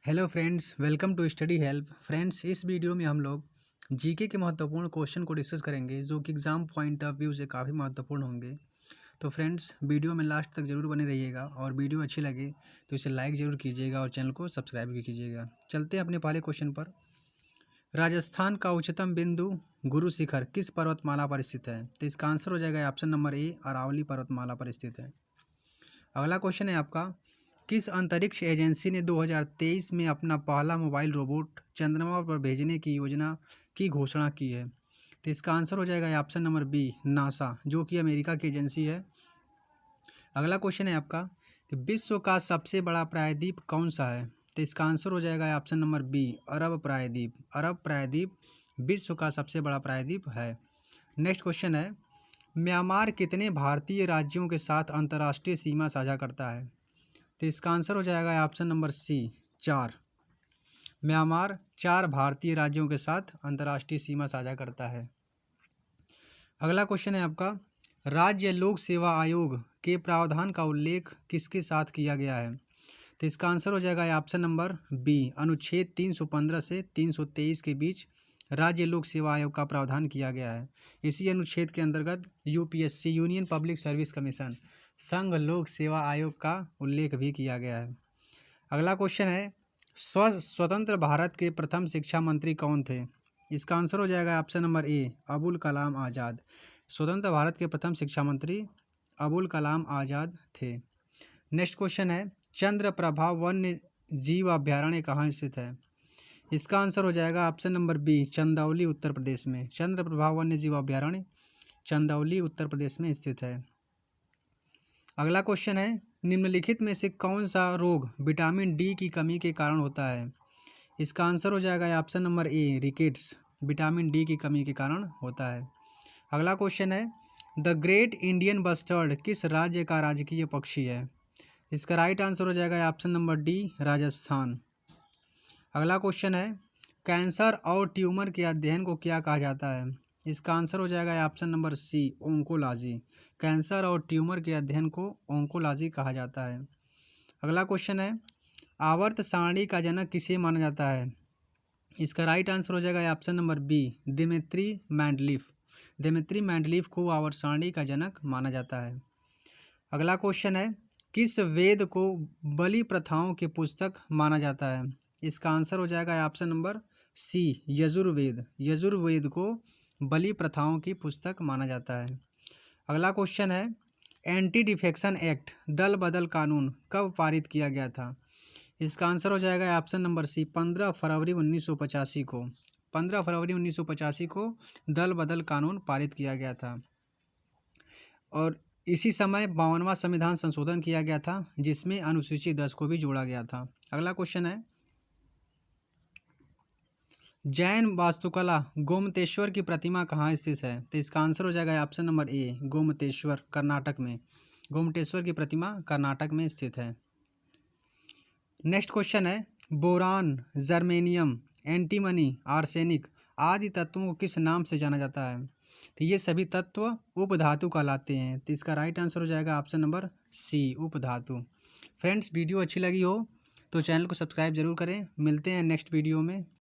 Hello friends, welcome to study help. Friends, इस video में हम लोग जीके के महत्वपूर्ण क्वेश्चन को डिस्कस करेंगे जो कि एग्जाम पॉइंट ऑफ व्यू से काफ़ी महत्वपूर्ण होंगे। तो फ्रेंड्स, वीडियो में लास्ट तक जरूर बने रहिएगा और वीडियो अच्छी लगे तो इसे लाइक ज़रूर कीजिएगा और चैनल को सब्सक्राइब भी कीजिएगा। चलते हैं अपने पहले क्वेश्चन पर। राजस्थान का उच्चतम बिंदु गुरु शिखर किस पर्वतमाला पर स्थित है? तो इसका आंसर हो जाएगा ऑप्शन नंबर ए, अरावली पर्वतमाला पर स्थित है। अगला क्वेश्चन है आपका, किस अंतरिक्ष एजेंसी ने 2023 में अपना पहला मोबाइल रोबोट चंद्रमा पर भेजने की योजना की घोषणा की है? तो इसका आंसर हो जाएगा ऑप्शन नंबर बी, नासा, जो कि अमेरिका की एजेंसी है। अगला क्वेश्चन है आपका कि विश्व का सबसे बड़ा प्रायद्वीप कौन सा है? तो इसका आंसर हो जाएगा ऑप्शन नंबर बी, अरब प्रायद्वीप। अरब प्रायद्वीप विश्व का सबसे बड़ा प्रायद्वीप है। नेक्स्ट क्वेश्चन है, म्यांमार कितने भारतीय राज्यों के साथ अंतर्राष्ट्रीय सीमा साझा करता है? तो इसका आंसर हो जाएगा ऑप्शन नंबर सी, 4। म्यांमार 4 भारतीय राज्यों के साथ अंतर्राष्ट्रीय सीमा साझा करता है। अगला क्वेश्चन है आपका, राज्य लोक सेवा आयोग के प्रावधान का उल्लेख किसके साथ किया गया है? तो इसका आंसर हो जाएगा ऑप्शन नंबर बी, अनुच्छेद 315 से 323 के बीच राज्य लोक सेवा आयोग का प्रावधान किया गया है। इसी अनुच्छेद के अंतर्गत UPSC, union public service commission, संघ लोक सेवा आयोग का उल्लेख भी किया गया है। अगला क्वेश्चन है, स्वतंत्र भारत के प्रथम शिक्षा मंत्री कौन थे? इसका आंसर हो जाएगा ऑप्शन नंबर ए, अबुल कलाम आज़ाद। स्वतंत्र भारत के प्रथम शिक्षा मंत्री अबुल कलाम आज़ाद थे। नेक्स्ट क्वेश्चन है, चंद्रप्रभा वन्य जीव अभ्यारण्य कहाँ स्थित है? इसका आंसर हो जाएगा option number B, Chandauli, Uttar Pradesh में। चंद्रप्रभा वन्य जीव अभ्यारण्य चंदौली, उत्तर प्रदेश में स्थित है। अगला क्वेश्चन है, निम्नलिखित में से कौन सा रोग विटामिन डी की कमी के कारण होता है? इसका आंसर हो जाएगा ऑप्शन नंबर ए, रिकेट्स, विटामिन डी की कमी के कारण होता है। अगला क्वेश्चन है, द ग्रेट इंडियन बस्टर्ड किस राज्य का राजकीय पक्षी है? इसका राइट आंसर हो जाएगा ऑप्शन नंबर डी, राजस्थान। अगला क्वेश्चन है, कैंसर और ट्यूमर के अध्ययन को क्या कहा जाता है? इसका आंसर हो जाएगा option number C, oncology. Cancer और ट्यूमर के अध्ययन को ओंकोलॉजी कहा जाता है। अगला क्वेश्चन है, आवर्त सारणी का जनक किसे माना जाता है? इसका राइट आंसर हो जाएगा option number B, Dmitri Mendeleev. Dmitri Mendeleev को आवर्त सारणी का जनक माना जाता है। अगला क्वेश्चन है, किस वेद को बलि प्रथाओं की पुस्तक माना जाता है? इसका आंसर हो जाएगा option number C, Yajurveda. Yajurveda को बलि प्रथाओं की पुस्तक माना जाता है। अगला क्वेश्चन है, एंटी डिफेक्शन एक्ट, दल बदल कानून कब पारित किया गया था? इसका आंसर हो जाएगा ऑप्शन नंबर सी, 15 फरवरी 1985 को। 15 फरवरी 1985 को दल बदल कानून पारित किया गया था और इसी समय 52वां संविधान संशोधन किया गया था जिसमें अनुसूची 10 को भी जोड़ा गया था। अगला क्वेश्चन है, जैन वास्तुकला गोमतेश्वर की प्रतिमा कहाँ स्थित है? तो इसका आंसर हो जाएगा option number A, Gommateshwara, Karnataka में। गोमतेश्वर की प्रतिमा कर्नाटक में स्थित है। नेक्स्ट क्वेश्चन है, बोरान, जर्मेनियम, एंटीमनी, आर्सेनिक आदि तत्वों को किस नाम से जाना जाता है? तो ये सभी तत्व उपधातु कहलाते हैं। तो इसका राइट आंसर हो जाएगा ऑप्शन नंबर सी, उपधातु। फ्रेंड्स, वीडियो अच्छी लगी हो तो चैनल को सब्सक्राइब जरूर करें। मिलते हैं नेक्स्ट वीडियो में।